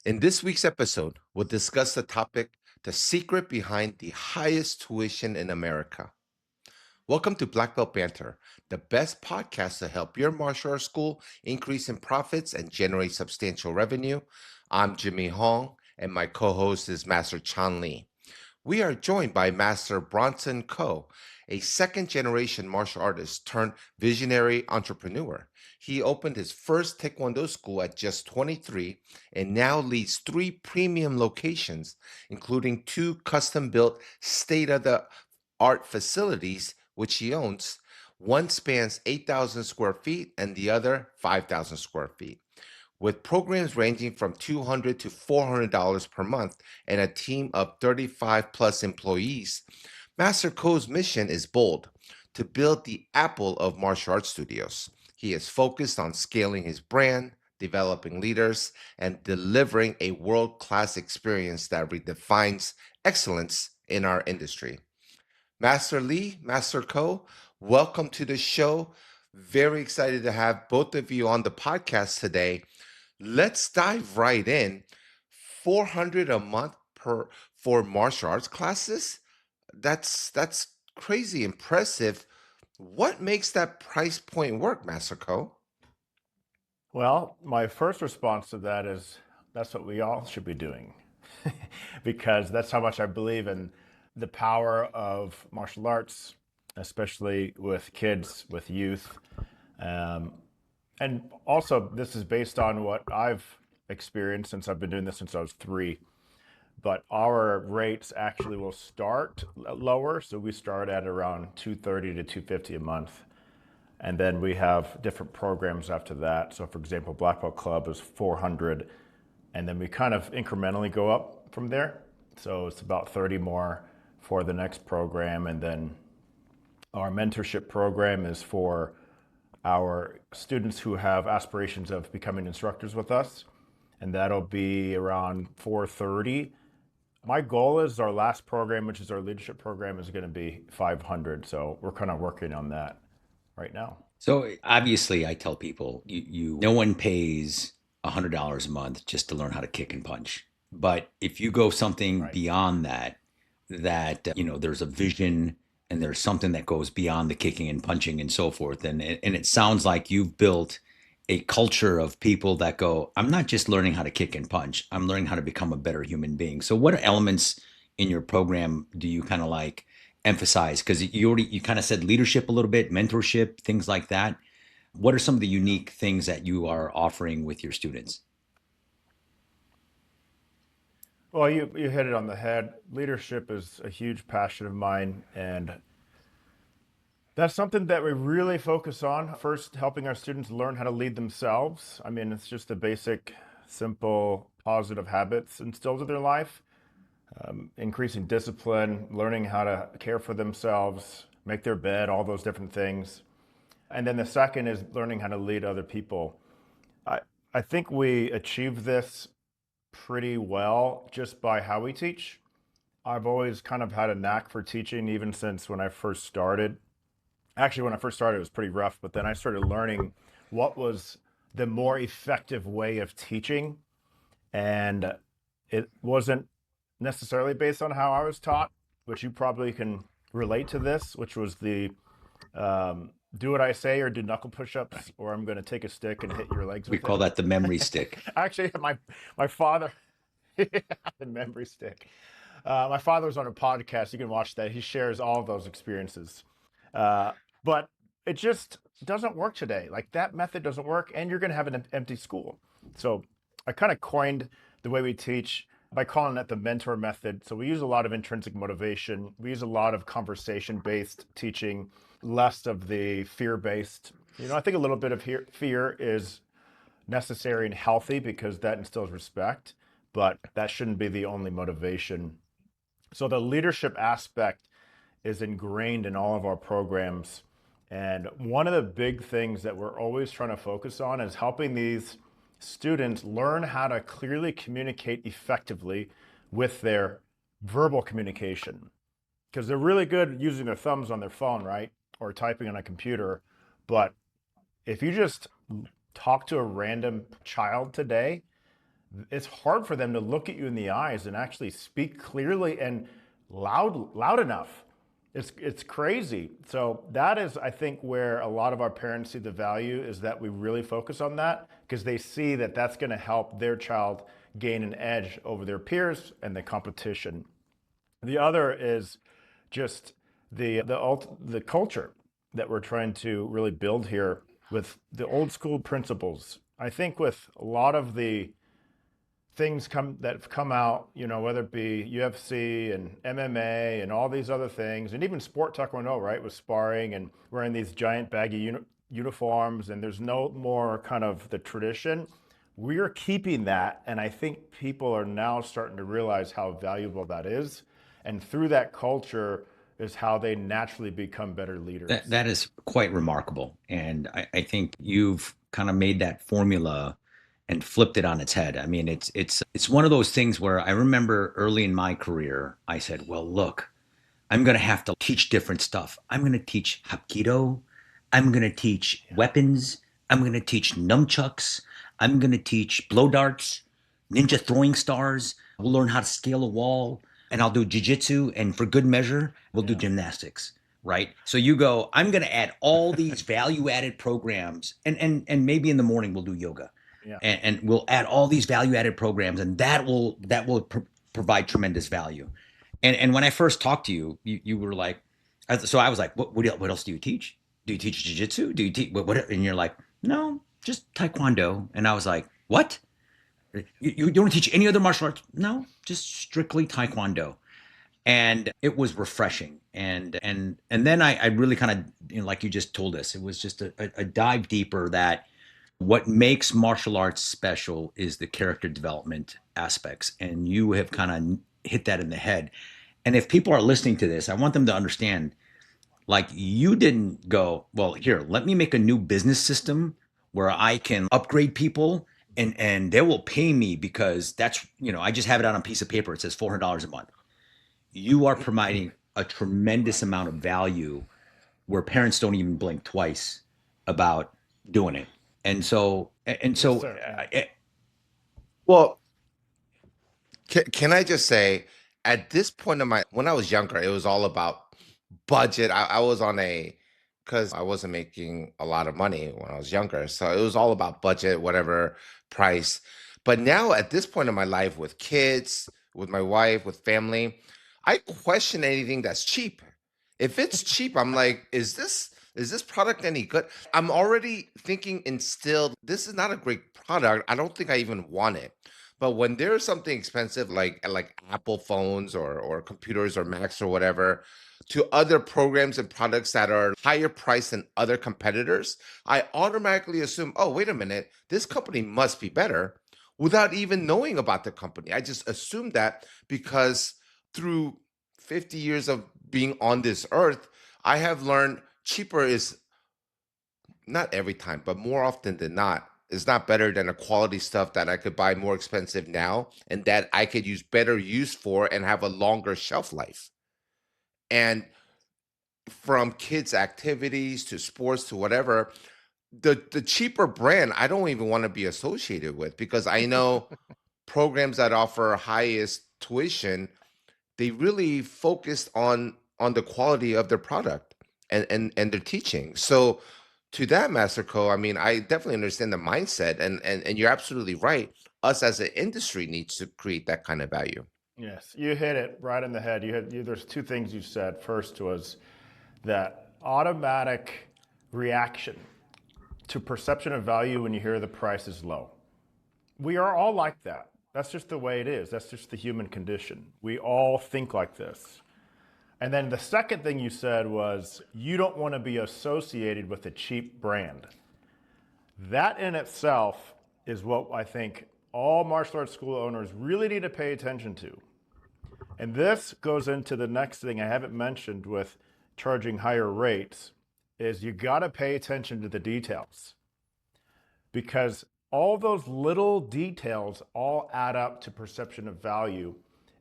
In this week's episode, we'll discuss the topic the secret behind the highest tuition in America. Welcome to Black Belt Banter, the best podcast to help your martial arts school increase in profits and generate substantial revenue. I'm Jimmy Hong, and my co host is Master Chan Lee. We are joined by Master Bronson Ko, a second generation martial artist turned visionary entrepreneur. He opened his first Taekwondo school at just 23 and now leads three premium locations, including two custom built state of the art facilities, which he owns. One spans 8,000 square feet and the other 5,000 square feet with programs ranging from $200 to $400 per month and a team of 35 plus employees. Master Ko's mission is bold to build the Apple of martial arts studios. He is focused on scaling his brand, developing leaders, and delivering a world class experience that redefines excellence in our industry. Master Lee, Master Ko, welcome to the show. Very excited to have both of you on the podcast today. Let's dive right in. 400 a month per for martial arts classes? That's crazy impressive. What makes that price point work, Master Ko? Well, my first response to that is that's what we all should be doing because that's how much I believe in the power of martial arts, especially with kids, with youth. Um, and also, this is based on what I've experienced since I've been doing this since I was 3. But our rates actually will start lower. So we start at around 230 to 250 a month. And then we have different programs after that. So for example, Black Belt Club is 400. And then we kind of incrementally go up from there. So it's about 30 more for the next program. And then our mentorship program is for our students who have aspirations of becoming instructors with us. And that'll be around 430. My goal is our last program, which is our leadership program, is going to be 500. So we're kind of working on that right now. So obviously, I tell people no one pays $100 a month just to learn how to kick and punch. But if you go something Right. beyond that, there's a vision and there's something that goes beyond the kicking and punching and so forth. And it sounds like you've built a culture of people that go, I'm not just learning how to kick and punch. I'm learning how to become a better human being. So what elements in your program do you kind of like emphasize? Because you kind of said leadership a little bit, mentorship, things like that. What are some of the unique things that you are offering with your students? Well, you hit it on the head. Leadership is a huge passion of mine. And that's something that we really focus on. First, helping our students learn how to lead themselves. I mean, it's just the basic, simple, positive habits instilled in their life. Increasing discipline, learning how to care for themselves, make their bed, all those different things. And then the second is learning how to lead other people. I, I think we achieve this pretty well just by how we teach. I've always kind of had a knack for teaching, even since when I first started. Actually, when I first started, it was pretty rough, but then I started learning what was the more effective way of teaching. And it wasn't necessarily based on how I was taught, which you probably can relate to this, which was the do what I say or do knuckle push-ups, or I'm going to take a stick and hit your legs We with call it. that the memory stick. Actually, my father, the memory stick. My father was on a podcast. You can watch that. He shares all of those experiences. But it just doesn't work today. Like that method doesn't work, and you're going to have an empty school. So I kind of coined the way we teach by calling it the mentor method. So we use a lot of intrinsic motivation. We use a lot of conversation-based teaching, less of the fear-based. I think a little bit of fear is necessary and healthy because that instills respect, but that shouldn't be the only motivation. So the leadership aspect is ingrained in all of our programs. And one of the big things that we're always trying to focus on is helping these students learn how to clearly communicate effectively with their verbal communication. Because they're really good using their thumbs on their phone, right? Or typing on a computer. But if you just talk to a random child today, it's hard for them to look at you in the eyes and actually speak clearly and loud enough. It's crazy. So that is, I think, where a lot of our parents see the value, is that we really focus on that, because they see that that's going to help their child gain an edge over their peers and the competition. The other is just the culture that we're trying to really build here with the old school principles. I think with a lot of the things that have come out, whether it be UFC and MMA and all these other things, and even sport taekwondo, right, with sparring and wearing these giant baggy uniforms, and there's no more kind of the tradition. We're keeping that, and I think people are now starting to realize how valuable that is. And through that culture is how they naturally become better leaders. That is quite remarkable. And I think you've kind of made that formula and flipped it on its head. I mean, it's one of those things where I remember early in my career, I said, well, look, I'm going to have to teach different stuff. I'm going to teach Hapkido. I'm going to teach weapons. I'm going to teach nunchucks. I'm going to teach blow darts, ninja throwing stars. We'll learn how to scale a wall, and I'll do jujitsu. And for good measure, we'll do gymnastics. Right. So you go, I'm going to add all these value added programs, and maybe in the morning we'll do yoga. Yeah. And we'll add all these value added programs, and that will provide tremendous value. And when I first talked to you, you were like, so I was like, what else do you teach? Do you teach jiu-jitsu? Do you teach what? And you're like, no, just taekwondo. And I was like, what? You don't teach any other martial arts? No, just strictly taekwondo. And it was refreshing. And then I really kind of, like you just told us, it was just a dive deeper, that what makes martial arts special is the character development aspects. And you have kind of hit that in the head. And if people are listening to this, I want them to understand, like, you didn't go, well, here, let me make a new business system where I can upgrade people, and they will pay me because that's, I just have it out on a piece of paper. It says $400 a month. You are providing a tremendous amount of value where parents don't even blink twice about doing it. And so, Well, can I just say, at this point in when I was younger, it was all about budget. I was on because I wasn't making a lot of money when I was younger. So it was all about budget, whatever price. But now at this point in my life, with kids, with my wife, with family, I question anything that's cheap. If it's cheap, I'm like, is this product any good? I'm already thinking instilled, this is not a great product. I don't think I even want it. But when there's something expensive like Apple phones or computers or Macs or whatever, to other programs and products that are higher priced than other competitors, I automatically assume, oh, wait a minute, this company must be better, without even knowing about the company. I just assume that because through 50 years of being on this earth, I have learned cheaper is not every time, but more often than not, is not better than a quality stuff that I could buy more expensive now and that I could use better use for and have a longer shelf life. And from kids' activities to sports to whatever, the cheaper brand I don't even want to be associated with, because I know programs that offer highest tuition, they really focused on the quality of their product and their teaching. So to that, Master Co, I mean, I definitely understand the mindset, and you're absolutely right. Us as an industry needs to create that kind of value. Yes, you hit it right in the head. There's two things you said. First was that automatic reaction to perception of value when you hear the price is low. We are all like that. That's just the way it is. That's just the human condition. We all think like this. And then the second thing you said was, you don't want to be associated with a cheap brand. That in itself is what I think all martial arts school owners really need to pay attention to. And this goes into the next thing I haven't mentioned with charging higher rates, is you got to pay attention to the details, because all those little details all add up to perception of value.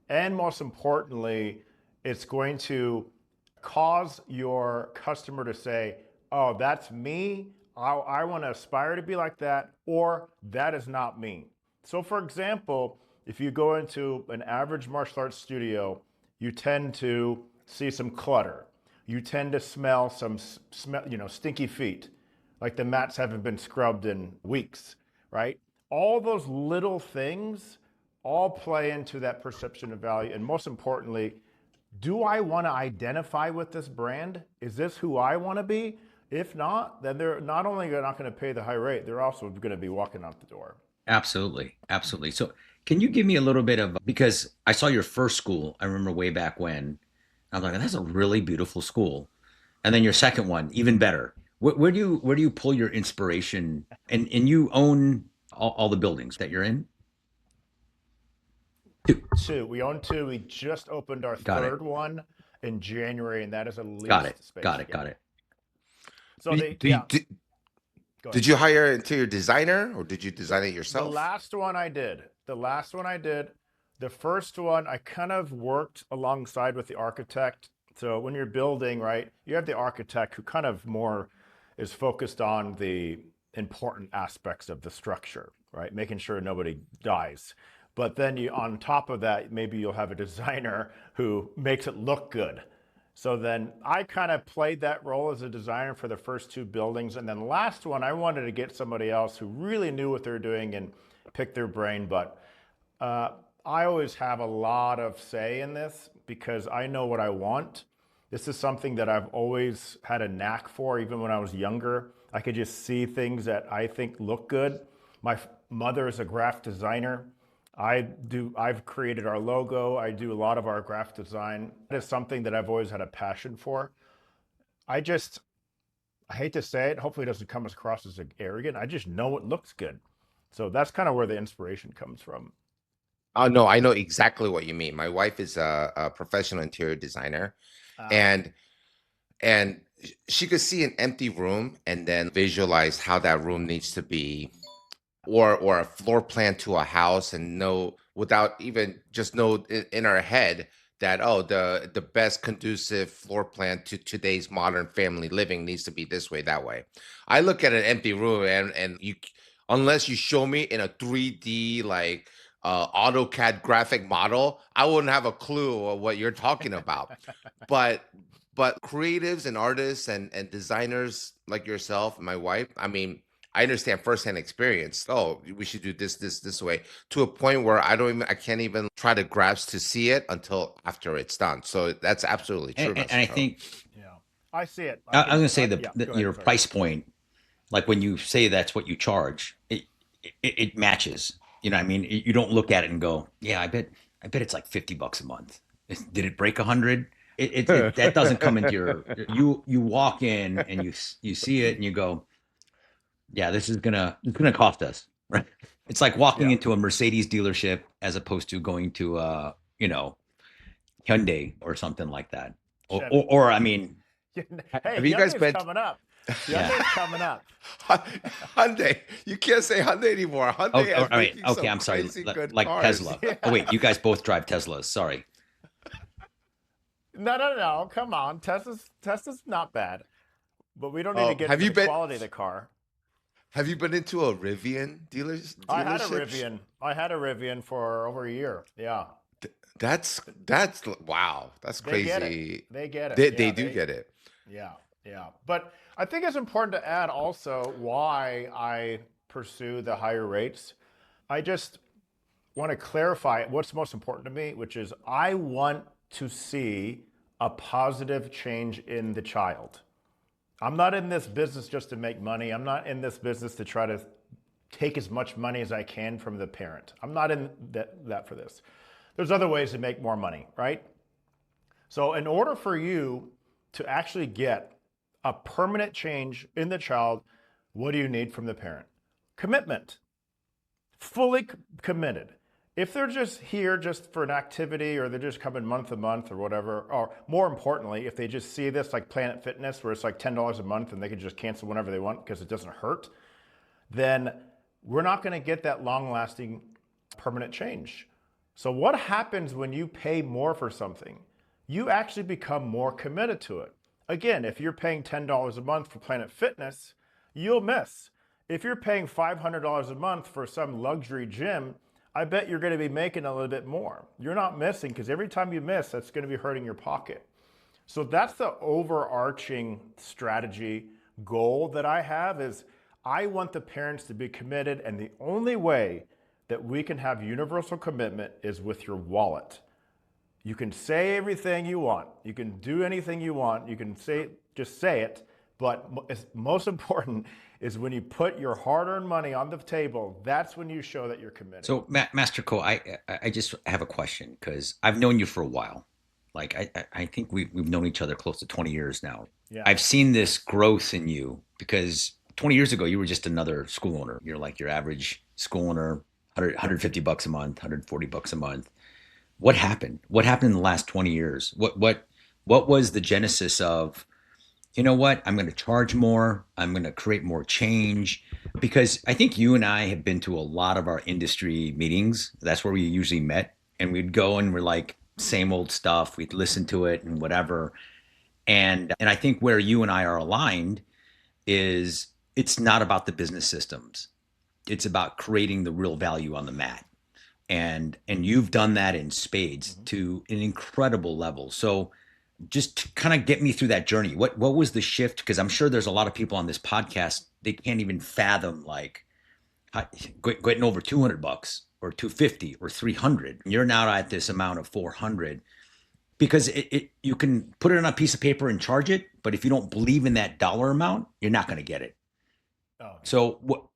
And most importantly, it's going to cause your customer to say, oh, that's me. I want to aspire to be like that, or that is not me. So for example, if you go into an average martial arts studio, you tend to see some clutter. You tend to smell some stinky feet, like the mats haven't been scrubbed in weeks, right? All those little things all play into that perception of value. And most importantly, do I want to identify with this brand? Is this who I want to be? If not, then they're not only not going to pay the high rate, they're also going to be walking out the door. Absolutely. Absolutely. So can you give me a little bit of, because I saw your first school, I remember way back when, I was like, that's a really beautiful school. And then your second one, even better. Where do you pull your inspiration? And you own all the buildings that you're in? Two. Two. We own two. We just opened our Got it. third one in January, and that is a Got it. leased space. Got it. Got it. So go ahead. Did you hire an interior designer or did you design it The yourself? last one I did. The last one I did. The first one I kind of worked alongside with the architect. So when you're building, right, you have the architect who kind of more is focused on the important aspects of the structure, right? Making sure nobody dies. But then you, on top of that, maybe you'll have a designer who makes it look good. So then I kind of played that role as a designer for the first two buildings. And then the last one, I wanted to get somebody else who really knew what they're doing and pick their brain. But I always have a lot of say in this because I know what I want. This is something that I've always had a knack for, even when I was younger. I could just see things that I think look good. My mother is a graphic designer. I've created our logo. I do a lot of our graphic design. It is something that I've always had a passion for. I hate to say it, hopefully it doesn't come across as arrogant. I just know it looks good. So that's kind of where the inspiration comes from. Oh no, I know exactly what you mean. My wife is a professional interior designer, Uh, and she could see an empty room and then visualize how that room needs to be, or a floor plan to a house, and know without even just know in our head that, oh, the best conducive floor plan to today's modern family living needs to be this way, that way. I look at an empty room, and unless you show me in a 3D like AutoCAD graphic model, I wouldn't have a clue of what you're talking about. But creatives and artists and designers like yourself and my wife, I mean, I understand firsthand experience. Oh, we should do this way, to a point where I can't even try to grasp to see it until after it's done. So that's absolutely true, And I Mr. Ko. think yeah, I see it. I'm going to say Yeah, the go ahead. your Sorry. price point, like when you say that's what you charge, it matches. You know what I mean? You don't look at it and go, yeah, I bet it's like $50 a month. Did it break 100? That doesn't come into you walk in and you see it and you go, yeah, it's gonna cost us, right? It's like walking Yeah, into a Mercedes dealership as opposed to going to Hyundai or something like that. Chevy. I mean, Hey, Have you guys Hyundai's been coming up. yeah. Hyundai's coming up. Hyundai? You can't say Hyundai anymore. Oh, Hyundai all is right. making Okay, some I'm sorry. crazy good Like cars. Tesla. Oh wait, you guys both drive Teslas. Sorry. No. Come on. Tesla's not bad. But we don't need to Oh, get have into you the been quality of the car. have you been into a Rivian I had a dealership? Rivian. I had a Rivian for over a year. Yeah. That's wow. That's They get it. crazy. They get it. They Yeah, do get it. yeah. But I think it's important to add also why I pursue the higher rates. I just want to clarify what's most important to me, which is I want to see a positive change in the child. I'm not in this business just to make money. I'm not in this business to try to take as much money as I can from the parent. I'm not in that for this. There's other ways to make more money, right? So in order for you to actually get a permanent change in the child, what do you need from the parent? Commitment. Fully committed. If they're just here just for an activity, or they're just coming month to month or whatever, or more importantly, if they just see this like Planet Fitness where it's like $10 a month and they can just cancel whenever they want because it doesn't hurt, then we're not going to get that long-lasting permanent change. So what happens when you pay more for something? You actually become more committed to it. Again, if you're paying $10 a month for Planet Fitness, you'll miss. If you're paying $500 a month for some luxury gym, I bet you're going to be making a little bit more. You're not missing, because every time you miss, that's going to be hurting your pocket. So that's the overarching strategy goal that I have, is I want the parents to be committed, and the only way that we can have universal commitment is with your wallet. You can say everything you want. You can do anything you want. You can just say it. But most important is when you put your hard-earned money on the table, that's when you show that you're committed. So, Master Ko, I just have a question, because I've known you for a while. Like I think we've known each other close to 20 years now. Yeah. I've seen this growth in you, because 20 years ago you were just another school owner. You're like your average school owner, 150 bucks a month, 140 bucks a month. What happened? What happened in the last 20 years? What was the genesis of, you know what, I'm going to charge more, I'm going to create more change? Because I think you and I have been to a lot of our industry meetings. That's where we usually met, and we'd go and we're like, same old stuff. We'd listen to it and whatever. And I think where you and I are aligned is, it's not about the business systems. It's about creating the real value on the mat. And you've done that in spades to an incredible level. So just to kind of get me through that journey. What was the shift? Because I'm sure there's a lot of people on this podcast, they can't even fathom like getting over 200 bucks or 250 or 300. You're now at this amount of 400, because you can put it on a piece of paper and charge it, but if you don't believe in that dollar amount, you're not going to get it. Oh. So what?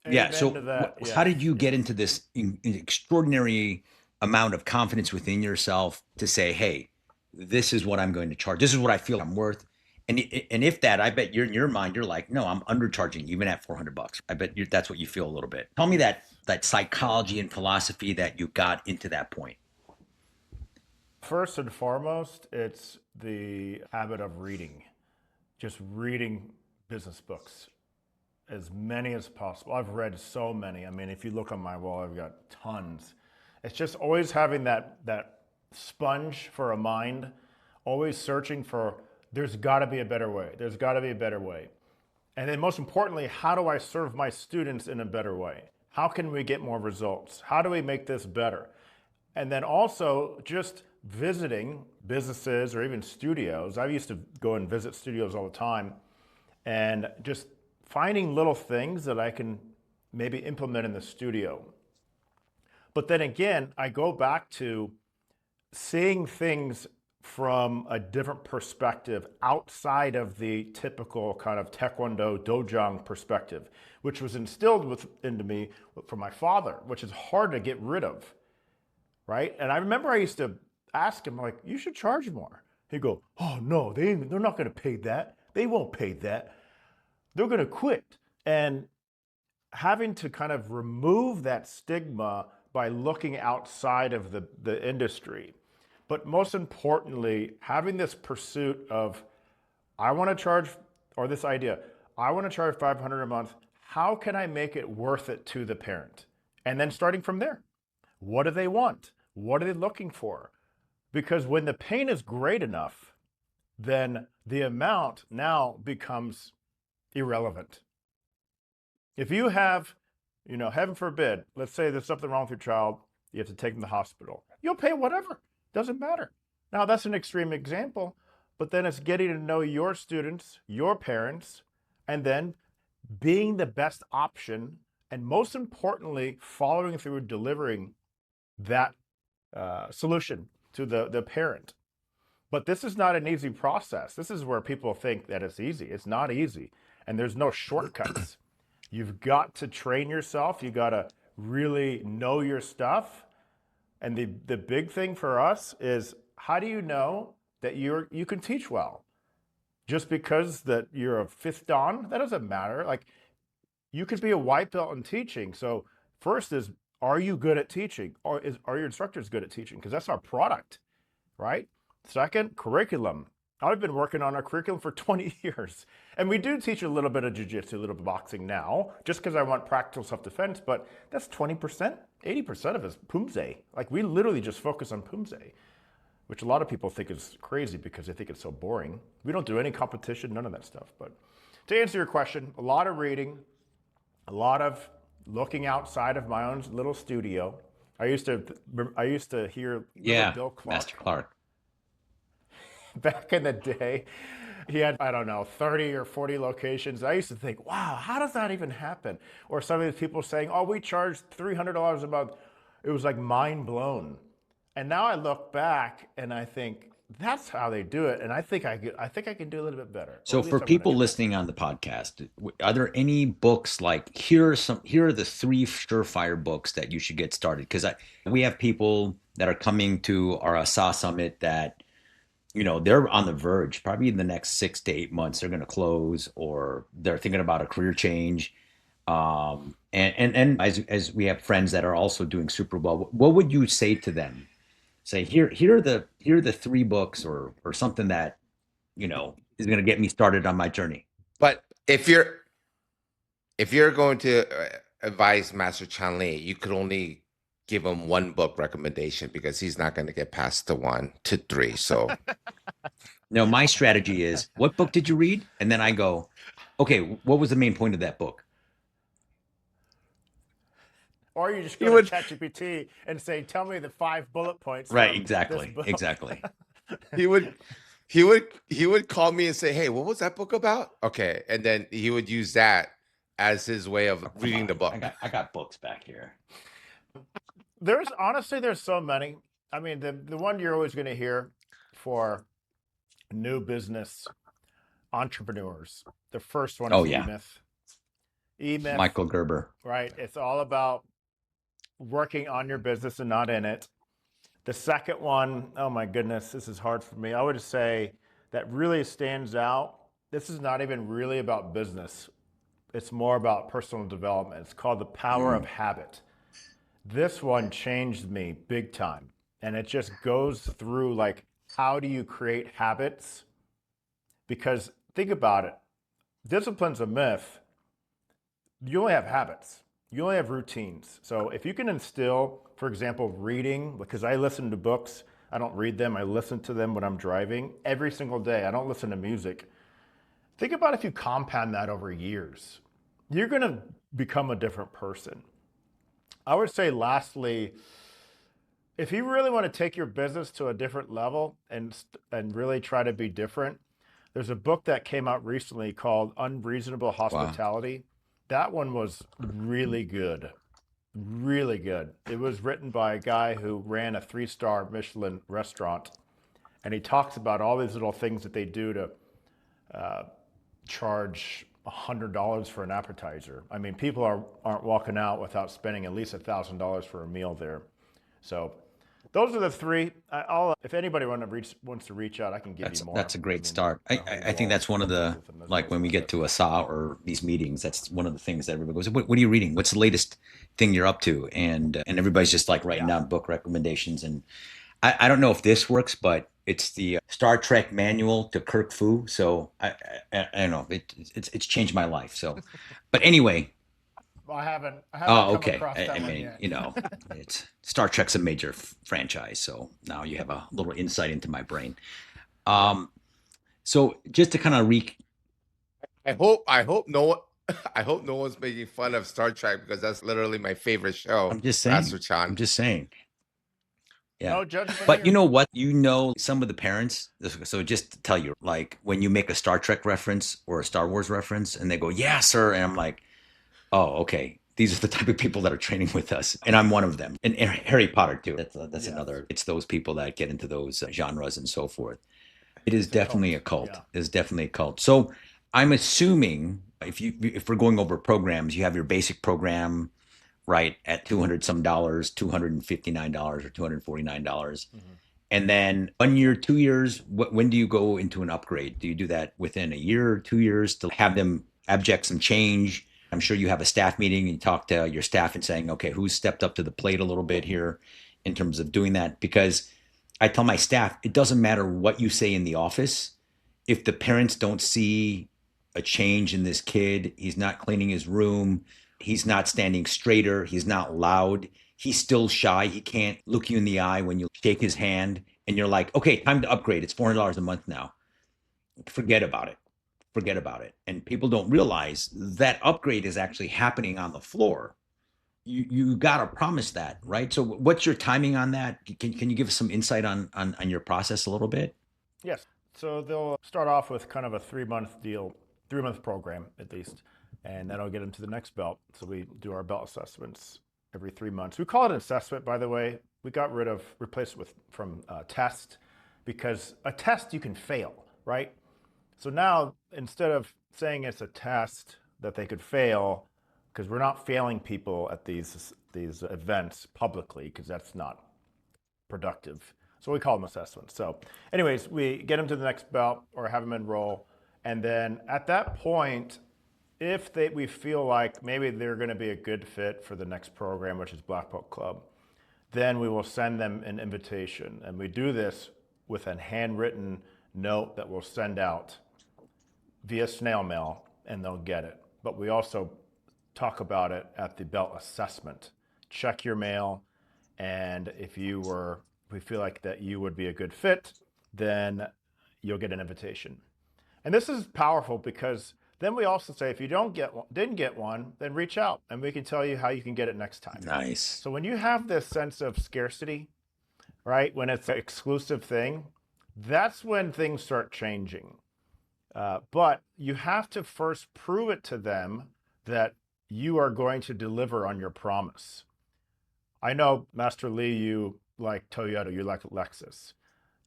Yeah. So Yeah. how did you get into this extraordinary amount of confidence within yourself to say, hey, this is what I'm going to charge. This is what I feel I'm worth. And if that, I bet you're in your mind, you're like, no, I'm undercharging even at 400 bucks. I bet that's what you feel a little bit. Tell me that psychology and philosophy that you got into that point. First and foremost, it's the habit of reading, just reading business books, as many as possible. I've read so many. I mean, if you look on my wall, I've got tons. It's just always having that sponge for a mind, always searching for, there's got to be a better way. There's got to be a better way. And then most importantly, how do I serve my students in a better way? How can we get more results? How do we make this better? And then also just visiting businesses or even studios. I used to go and visit studios all the time, and just finding little things that I can maybe implement in the studio. But then again, I go back to seeing things from a different perspective outside of the typical kind of Taekwondo dojang perspective, which was instilled into me from my father, which is hard to get rid of, right? And I remember I used to ask him, like, you should charge more. He'd go, oh no, they're not going to pay that. They won't pay that. They're going to quit. And having to kind of remove that stigma by looking outside of the industry. But most importantly, having this pursuit of, I want to charge, or this idea, I want to charge $500 a month. How can I make it worth it to the parent? And then starting from there, what do they want? What are they looking for? Because when the pain is great enough, then the amount now becomes irrelevant. If you have, heaven forbid, let's say there's something wrong with your child, you have to take them to the hospital. You'll pay whatever. Doesn't matter. Now, that's an extreme example, but then it's getting to know your students, your parents, and then being the best option, and most importantly, following through and delivering that solution to the parent. But this is not an easy process. This is where people think that it's easy. It's not easy, and there's no shortcuts. You've got to train yourself. You got to really know your stuff. And the big thing for us is, how do you know that you can teach well? Just because that you're a fifth dan, that doesn't matter. Like, you could be a white belt in teaching. So first is, are you good at teaching? Or are your instructors good at teaching? Because that's our product, right? Second, curriculum. I've been working on our curriculum for 20 years. And we do teach a little bit of jiu-jitsu, a little bit of boxing now, just because I want practical self-defense, but that's 20%. 80% of it is pumse. Like, we literally just focus on pumse, which a lot of people think is crazy because they think it's so boring. We don't do any competition, none of that stuff. But to answer your question, a lot of reading, A lot of looking outside of my own little studio. I used to hear, remember Yeah, Bill Master Clark Clark. back in the day? He had, I don't know, 30 or 40 locations. I used to think, wow, how does that even happen? Or some of these people saying, oh, we charge $300 a month. It was like mind blown. And now I look back and I think that's how they do it. And I think I can do a little bit better, or So at least for I'm going to people try. listening on the podcast, are there any books like here are the three surefire books that you should get started? Because we have people that are coming to our ASA summit that they're on the verge. Probably in the next 6 to 8 months, they're going to close or they're thinking about a career change. And as we have friends that are also doing super well, what would you say to them? Say here are the three books or something that is going to get me started on my journey. But if you're going to advise Master Chanley, you could only give him one book recommendation because he's not going to get past the 1 to 3. So No, my strategy is, what book did you read? And then I go, okay, what was the main point of that book? Or you just he go to would ChatGPT and say, tell me the 5 bullet points Right, from this exactly, book. exactly. he would he would call me and say, "Hey, what was that book about?" Okay, and then he would use that as his way of Oh, come reading the on, book. I got books back here. There's so many. I mean, the one you're always going to hear for new business entrepreneurs, the first one Oh is yeah, E-Myth. E-Myth, Michael Gerber. right? It's all about working on your business and not in it. The second one, oh my goodness, this is hard for me. I would say that really stands out. This is not even really about business. It's more about personal development. It's called The Power of Mm. Habit. This one changed me big time. And it just goes through like, how do you create habits? Because think about it, discipline's a myth. You only have habits, you only have routines. So if you can instill, for example, reading, because I listen to books, I don't read them, I listen to them when I'm driving every single day. I don't listen to music. Think about if you compound that over years, you're going to become a different person. I would say, lastly, if you really want to take your business to a different level and really try to be different, there's a book that came out recently called Unreasonable Wow. Hospitality. That one was really good. Really good. It was written by a guy who ran a 3-star Michelin restaurant, and he talks about all these little things that they do to charge $100 for an appetizer. I mean, people aren't walking out without spending at least $1,000 for a meal there. So those are the three. If anybody wants to reach out, I can give you more. That's a I great mean, start. the I whole think wall that's one of comes the, with them as well like as when the we get to tips. a SA or these meetings, that's one of the things that everybody goes, what are you reading? What's the latest thing you're up to? And everybody's just like writing Yeah. down book recommendations. And I don't know if this works, but it's the Star Trek manual to Kirk Fu. So I don't know. It's changed my life. So, but anyway, I haven't oh, come okay. across I that one mean, yet. it's Star Trek's a major franchise. So now you have a little insight into my brain. Um, so just to kind of I hope no one I hope no one's making fun of Star Trek because that's literally my favorite show, I'm just Master saying. I'm Chan. just saying. Yeah. No judgment But you here. know what? Some of the parents, so just to tell you, like when you make a Star Trek reference or a Star Wars reference and they go, yeah, sir. And I'm like, oh, okay. These are the type of people that are training with us. And I'm one of them. And Harry Potter, too. That's Yes, another, it's those people that get into those genres and so forth. It is it's a definitely cult. a cult. Yeah. It is definitely a cult. So I'm assuming if we're going over programs, you have your basic program, right, at 200 some dollars, $259 or $249. Mhm. And then 1 year, 2 years, when do you go into an upgrade? Do you do that within a year or 2 years to have them abject some change? I'm sure you have a staff meeting and you talk to your staff and saying, okay, who's stepped up to the plate a little bit here in terms of doing that? Because I tell my staff, it doesn't matter what you say in the office. If the parents don't see a change in this kid, he's not cleaning his room, he's not standing straighter, he's not loud, he's still shy, he can't look you in the eye when you shake his hand, and you're like, okay, time to upgrade. It's $400 a month now. Forget about it. forget about it. And people don't realize that upgrade is actually happening on the floor. You got to promise that, right? So what's your timing on that? Can you give us some insight on your process a little bit? Yes. So they'll start off with kind of a 3-month deal, 3-month program at least, and that'll get them to the next belt. So we do our belt assessments every 3 months. We call it an assessment, by the way. We replaced it from test, because a test you can fail, right? So now instead of saying it's a test that they could fail, because we're not failing people at these events publicly, because that's not productive. So we call them assessments. So anyways, we get them to the next belt or have them enroll. And then at that point, if we feel like maybe they're going to be a good fit for the next program, which is Black Belt Club, then we will send them an invitation. And we do this with a handwritten note that we'll send out via snail mail, and they'll get it. But we also talk about it at the belt assessment. Check your mail, and if we feel like that you would be a good fit, then you'll get an invitation. And this is powerful, because then we also say, if you didn't get one, then reach out and we can tell you how you can get it next time. Nice. So when you have this sense of scarcity, right, when it's an exclusive thing, that's when things start changing. But you have to first prove it to them that you are going to deliver on your promise. I know, Master Lee, you like Toyota, you like Lexus.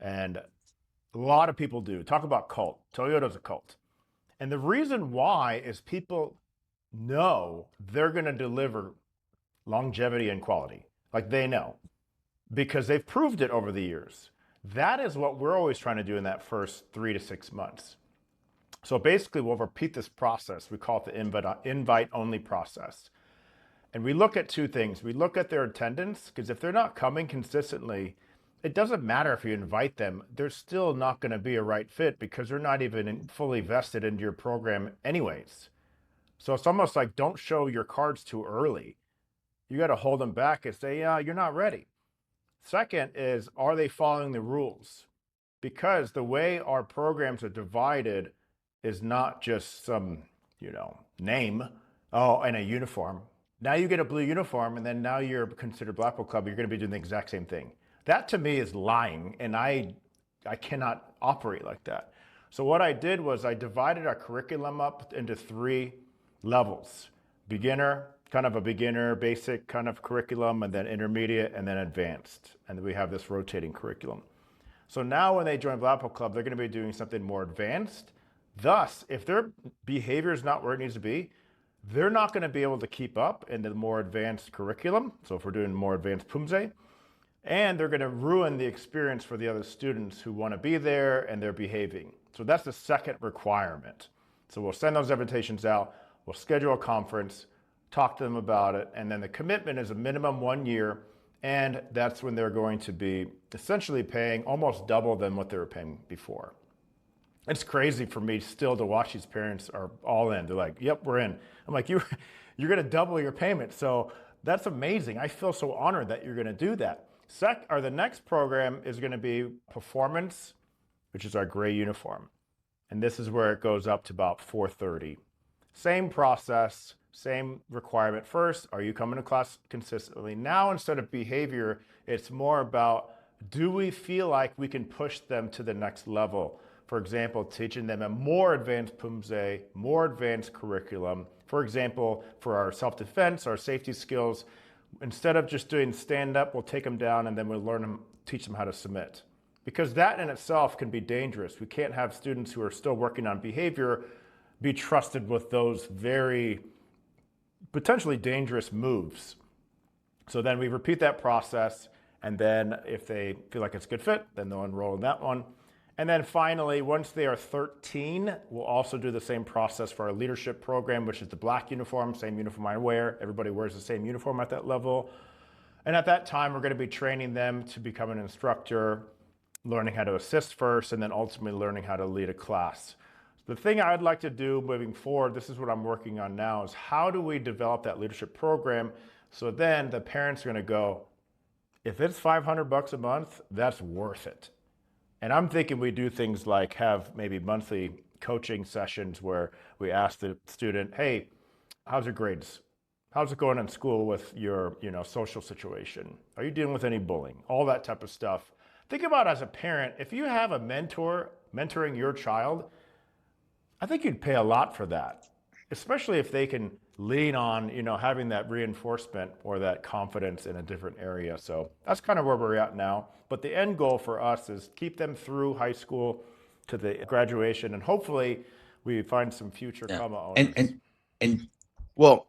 And a lot of people do. Talk about cult. Toyota's a cult. And the reason why is people know they're going to deliver longevity and quality. Like, they know, because they've proved it over the years. That is what we're always trying to do in that first 3 to 6 months. So basically, we'll repeat this process. We call it the invite-only process. And we look at 2 things. We look at their attendance, because if they're not coming consistently, it doesn't matter if you invite them. They're still not going to be a right fit, because they're not even fully vested into your program anyways. So it's almost like, don't show your cards too early. You got to hold them back and say, yeah, you're not ready. Second is, are they following the rules? Because the way our programs are divided is not just some, name, and a uniform. Now you get a blue uniform, and then now you're considered Black Belt Club. You're going to be doing the exact same thing. That to me is lying, and I cannot operate like that. So what I did was I divided our curriculum up into 3 levels: beginner, kind of a beginner, basic kind of curriculum, and then intermediate, and then advanced. And then we have this rotating curriculum. So now when they join Black Belt Club, they're going to be doing something more advanced. Thus, if their behavior is not where it needs to be, they're not going to be able to keep up in the more advanced curriculum. So if we're doing more advanced Pumse, and they're going to ruin the experience for the other students who want to be there and they're behaving. So that's the second requirement. So we'll send those invitations out, we'll schedule a conference, talk to them about it, and then the commitment is a minimum 1 year, and that's when they're going to be essentially paying almost double than what they were paying before. It's crazy for me still to watch these parents are all in. They're like, yep, we're in. I'm like, you're going to double your payment. So that's amazing. I feel so honored that you're going to do that. The next program is going to be performance, which is our gray uniform. And this is where it goes up to about 4:30. Same process, same requirement. First, are you coming to class consistently? Now, instead of behavior, it's more about, do we feel like we can push them to the next level? For example, teaching them a more advanced Pumse, more advanced curriculum. For example, for our self-defense, our safety skills, instead of just doing stand-up, we'll take them down and then we'll teach them how to submit. Because that in itself can be dangerous. We can't have students who are still working on behavior be trusted with those very potentially dangerous moves. So then we repeat that process, and then if they feel like it's a good fit, then they'll enroll in that one. And then finally, once they are 13, we'll also do the same process for our leadership program, which is the black uniform, same uniform I wear. Everybody wears the same uniform at that level. And at that time, we're going to be training them to become an instructor, learning how to assist first, and then ultimately learning how to lead a class. The thing I'd like to do moving forward, this is what I'm working on now, is how do we develop that leadership program so then the parents are going to go, if it's $500 a month, that's worth it. And I'm thinking we do things like have maybe monthly coaching sessions where we ask the student, hey, how's your grades? How's it going in school with your, social situation? Are you dealing with any bullying? All that type of stuff. Think about as a parent, if you have a mentor mentoring your child, I think you'd pay a lot for that, especially if they can lean on, having that reinforcement or that confidence in a different area. So that's kind of where we're at now. But the end goal for us is keep them through high school to the graduation, and hopefully we find some future Yeah. comma owners. And Well,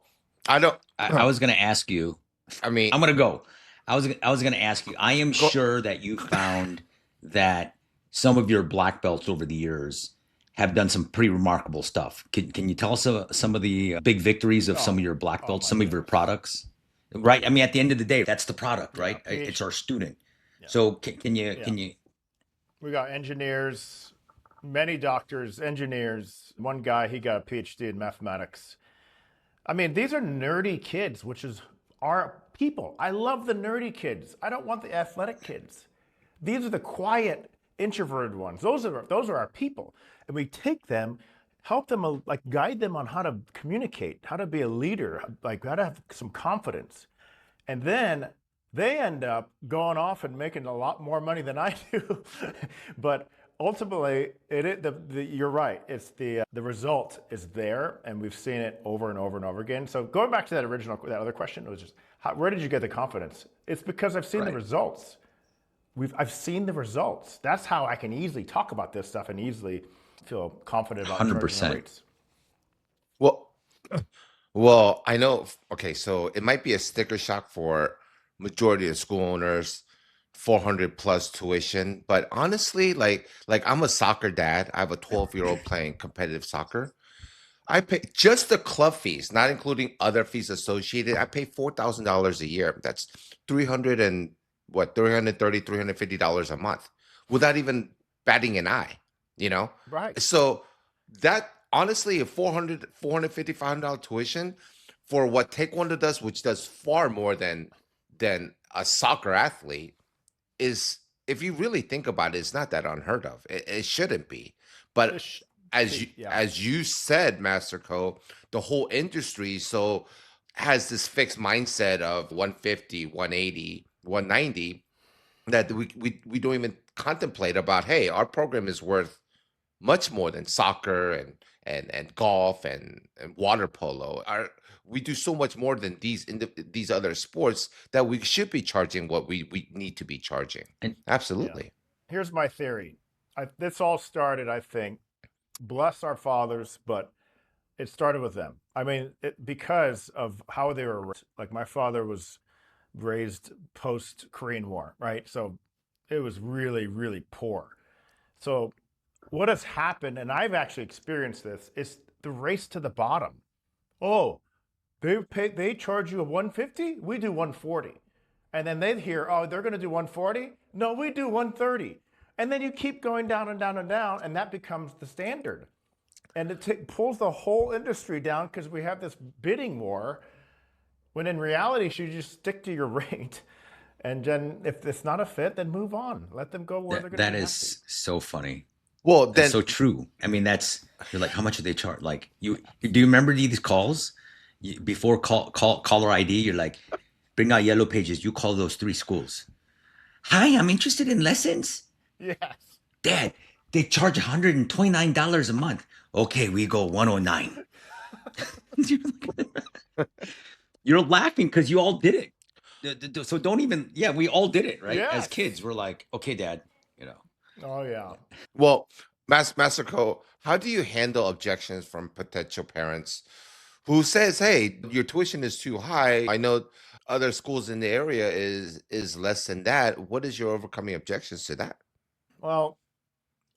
I don't. I was going to ask you. I mean, I'm going to go. I was going to ask you. I am go, sure that you found that some of your black belts over the years have done some pretty remarkable stuff. Can you tell us some of the big victories of some of your black belts, some of your products? Right. I mean, at the end of the day, that's the product, right? Yeah, it's our student. Yeah. So can you? We got engineers, many doctors, engineers. One guy, he got a PhD in mathematics. I mean, these are nerdy kids, which is our people. I love the nerdy kids. I don't want the athletic kids. These are the quiet, introverted ones. Those are our people. And we take them, help them, like guide them on how to communicate, how to be a leader, like how to have some confidence. And then they end up going off and making a lot more money than I do. But ultimately, you're right. It's the result is there, and we've seen it over and over and over again. So going back to that other question, it was just, where did you get the confidence? It's because I've seen the results. I've seen the results. That's how I can easily talk about this stuff and easily feel confident about 100%. rates. Well, I know. Okay, so it might be a sticker shock for majority of school owners, 400 plus tuition. But honestly, like I'm a soccer dad. I have a 12-year-old playing competitive soccer. I pay just the club fees, not including other fees associated. I pay $4,000 a year. That's 300 and what, $350 a month without even batting an eye, Right. So that honestly, a 450 $500 tuition for what Taekwondo does, which does far more than a soccer athlete, is, if you really think about it, it's not that unheard of. It shouldn't be. But as you said, Master Co, the whole industry has this fixed mindset of 150, 180, 190 that we don't even contemplate about, hey, our program is worth much more than soccer and golf and water polo. We do so much more than these other sports that we should be charging what we need to be charging. And Absolutely. Here's my theory. This all started, I think, bless our fathers, but it started with them. I mean, because of how they were raised. Like my father was raised post-Korean War, right? So it was really, really poor. So what has happened, and I've actually experienced this, is the race to the bottom. Oh, they charge you a 150, we do 140. And then they hear, oh, they're going to do 140? No, we do 130. And then you keep going down and down and down, and that becomes the standard. And it pulls the whole industry down because we have this bidding war, when in reality, you should just stick to your rate. And then if it's not a fit, then move on. Let them go where they're going to be happy. That is so funny. Well, That's so true. I mean, you're like, how much do they charge? Like, do you remember these calls? Before caller ID, you're like, bring out yellow pages. You call those 3 schools. Hi, I'm interested in lessons. Yes. Dad, they charge $129 a month. Okay, we go 109. You're laughing because you all did it. So don't even, we all did it, right? Yes. As kids, we're like, okay, Dad, Oh, yeah. Well, Master Co, how do you handle objections from potential parents who says, hey, your tuition is too high? I know other schools in the area is less than that. What is your overcoming objections to that? Well,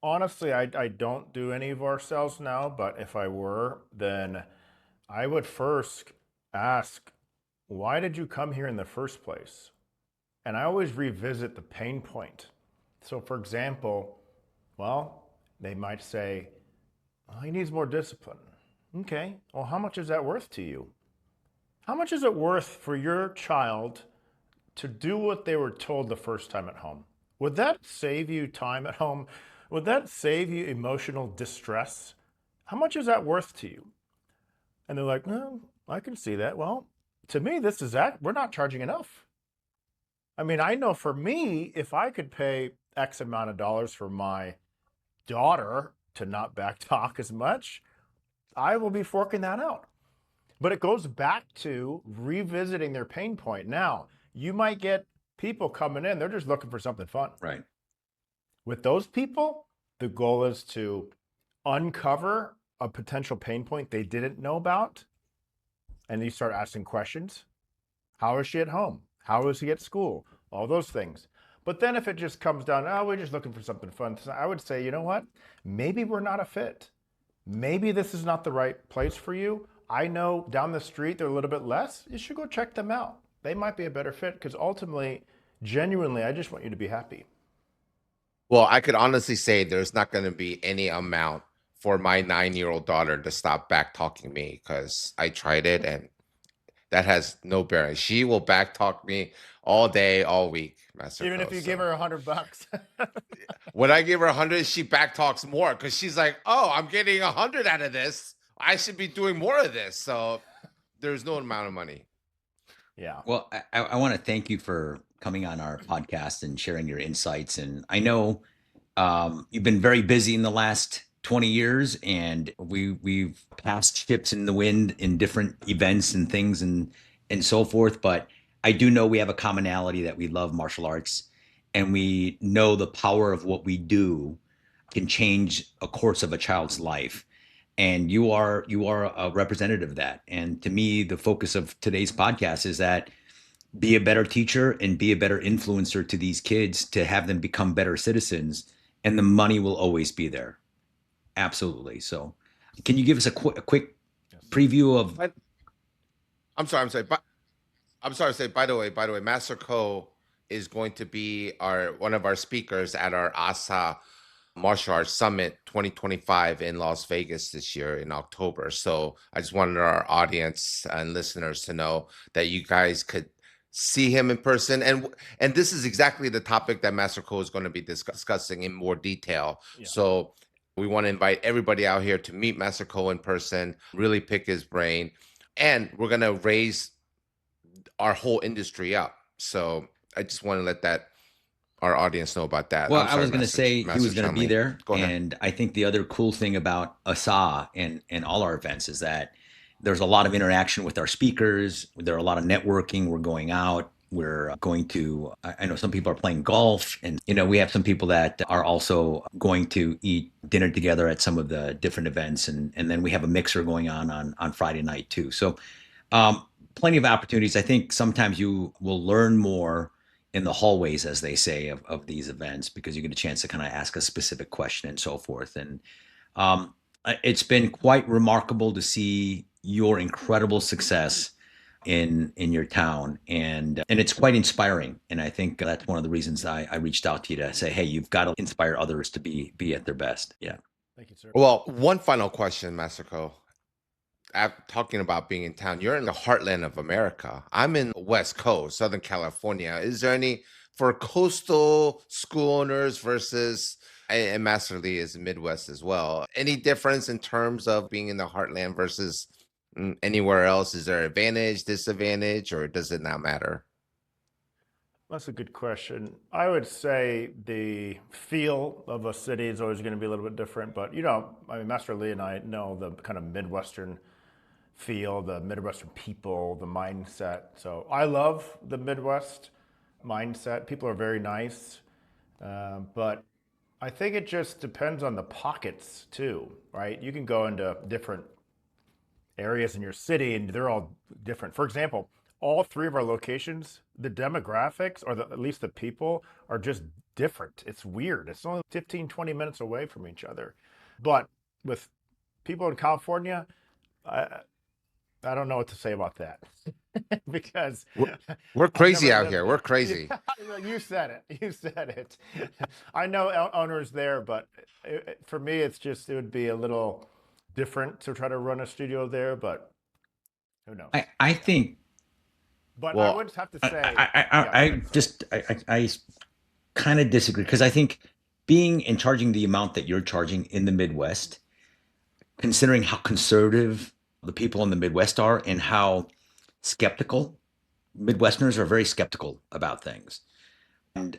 honestly, I don't do any of our sales now, but if I were, then I would first ask, why did you come here in the first place? And I always revisit the pain point. So for example, well, they might say, oh, he needs more discipline. Okay, well, how much is that worth to you? How much is it worth for your child to do what they were told the first time at home? Would that save you time at home? Would that save you emotional distress? how much is that worth to you? And they're like, well, I can see that. Well, to me, we're not charging enough. I mean, I know for me, if I could pay X amount of dollars for my daughter to not backtalk as much, I will be forking that out. But it goes back to revisiting their pain point. Now, you might get people coming in, they're just looking for something fun. Right. With those people, the goal is to uncover a potential pain point they didn't know about. And you start asking questions. How is she at home? How is he at school? All those things. But then if it just comes down, oh, we're just looking for something fun, I would say, you know what? Maybe we're not a fit. Maybe this is not the right place for you. I know down the street they're a little bit less. You should go check them out. They might be a better fit because ultimately, genuinely, I just want you to be happy. Well, I could honestly say there's not going to be any amount for my 9-year-old daughter to stop back talking me, because I tried it and that has no bearing. She will back talk me all day, all week, Master Even Ko, if you so. give her $100. When I give her 100, she back talks more because she's like, oh, I'm getting 100 out of this. I should be doing more of this. So there's no amount of money. Yeah. Well, I want to thank you for coming on our podcast and sharing your insights. And I know you've been very busy in the last 20 years, and we've passed ships in the wind in different events and things and so forth. But I do know we have a commonality that we love martial arts, and we know the power of what we do can change a course of a child's life. And you are a representative of that. And to me, the focus of today's podcast is that be a better teacher and be a better influencer to these kids to have them become better citizens, and the money will always be there. Absolutely. So can you give us a quick preview of But I'm sorry to say, by the way, Master Ko is going to be one of our speakers at our ASA Martial Arts Summit 2025 in Las Vegas this year in October. So I just wanted our audience and listeners to know that you guys could see him in person, and this is exactly the topic that Master Ko is going to be discussing in more detail. Yeah. So we want to invite everybody out here to meet Master Ko in person, really pick his brain, and we're going to raise our whole industry up. So I just want to let our audience know about that. well, I'm I sorry, was going to say he Master was going to be Chun-Li. there. Go ahead. And I think the other cool thing about ASA and all our events is that there's a lot of interaction with our speakers. There are a lot of networking. We're going out. We're going to, I know some people are playing golf, and, we have some people that are also going to eat dinner together at some of the different events. And then we have a mixer going on Friday night too. So plenty of opportunities. I think sometimes you will learn more in the hallways, as they say, of these events, because you get a chance to kind of ask a specific question and so forth. And it's been quite remarkable to see your incredible success in your town, and it's quite inspiring. And I think that's one of the reasons I reached out to you to say, hey, you've got to inspire others to be at their best. Yeah. Thank you, sir. Well, one final question, Master Ko. Talking about being in town, you're in the heartland of America. I'm in the West Coast, Southern California. Is there any for coastal school owners versus, and Master Lee is Midwest as well, any difference in terms of being in the heartland versus anywhere else? Is there advantage, disadvantage, or does it not matter? That's a good question. I would say the feel of a city is always going to be a little bit different, but I mean, Master Lee and I know the kind of Midwestern feel, the Midwestern people, the mindset. So I love the Midwest mindset. People are very nice, but I think it just depends on the pockets too, right? You can go into different areas in your city and they're all different. For example, all three of our locations, the demographics, or at least the people, are just different. It's weird. It's only 15, 20 minutes away from each other. But with people in California, I don't know what to say about that. Because we're crazy out here. We're crazy. You said it. You said it. I know owners there, but for me, it would be a little different to try to run a studio there, but who knows? I think. But Well, I would have to say, I kind of disagree, because I think being and charging the amount that you're charging in the Midwest, considering how conservative the people in the Midwest are and how skeptical Midwesterners are very skeptical about things. And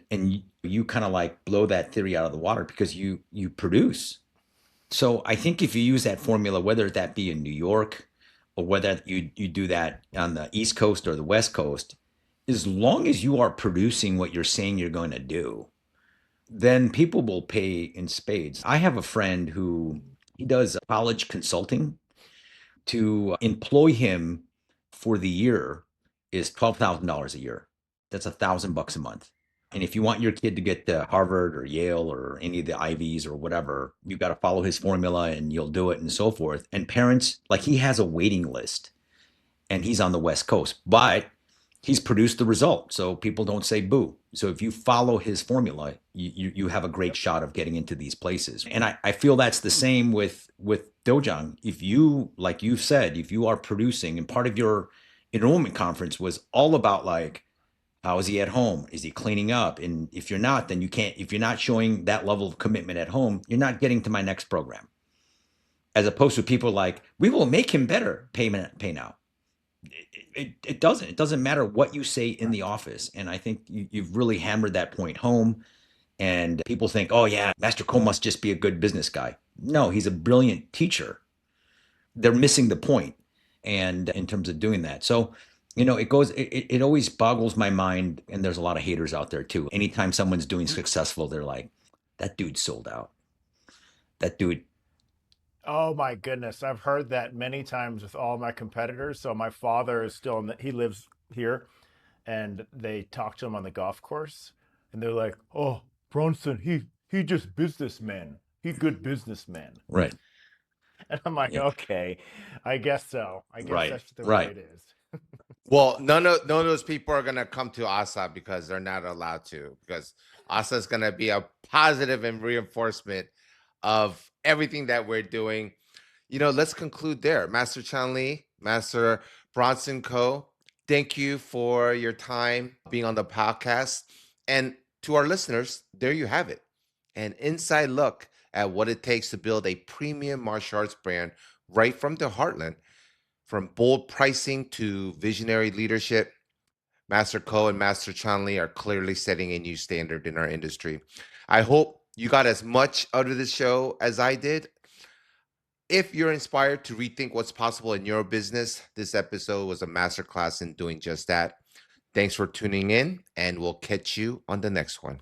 you kind of like blow that theory out of the water because you produce. So I think if you use that formula, whether that be in New York or whether you do that on the East Coast or the West Coast, as long as you are producing what you're saying you're going to do, then people will pay in spades. I have a friend who he does college consulting. To employ him for the year is $12,000 a year. That's $1,000 a month. And if you want your kid to get to Harvard or Yale or any of the Ivies or whatever, you've got to follow his formula and you'll do it and so forth. And parents, like he has a waiting list and he's on the West Coast, but he's produced the result. So people don't say boo. So if you follow his formula, you have a great shot of getting into these places. And I feel that's the same with Dojang. If you, like you said, if you are producing, and part of your enrollment conference was all about like, how is he at home? Is he cleaning up? And if you're not, then you can't, if you're not showing that level of commitment at home, you're not getting to my next program. As opposed to people like, we will make him better, pay now. It doesn't. It doesn't matter what you say in the office. And I think you've really hammered that point home. And people think, oh, yeah, Master Ko must just be a good business guy. No, he's a brilliant teacher. They're missing the point. And in terms of doing that. So, it always boggles my mind. And there's a lot of haters out there, too. Anytime someone's doing successful, they're like, that dude sold out. That dude. Oh my goodness. I've heard that many times with all my competitors. So my father is still he lives here, and they talk to him on the golf course and they're like, "Oh, Bronson, he just businessman. He good businessman." Right. And I'm like, Yeah. "Okay, I guess so. I guess Right. that's the way Right. it is." Well, none of those people are gonna come to ASA because they're not allowed to. Because ASA is gonna be a positive and reinforcement of everything that we're doing. Let's conclude there. Master Chanli, Master Bronson Ko, thank you for your time being on the podcast. And to our listeners, there you have it, an inside look at what it takes to build a premium martial arts brand right from the heartland. From bold pricing to visionary leadership, Master Ko and Master Chanli are clearly setting a new standard in our industry. I hope you got as much out of this show as I did. If you're inspired to rethink what's possible in your business, this episode was a masterclass in doing just that. Thanks for tuning in, and we'll catch you on the next one.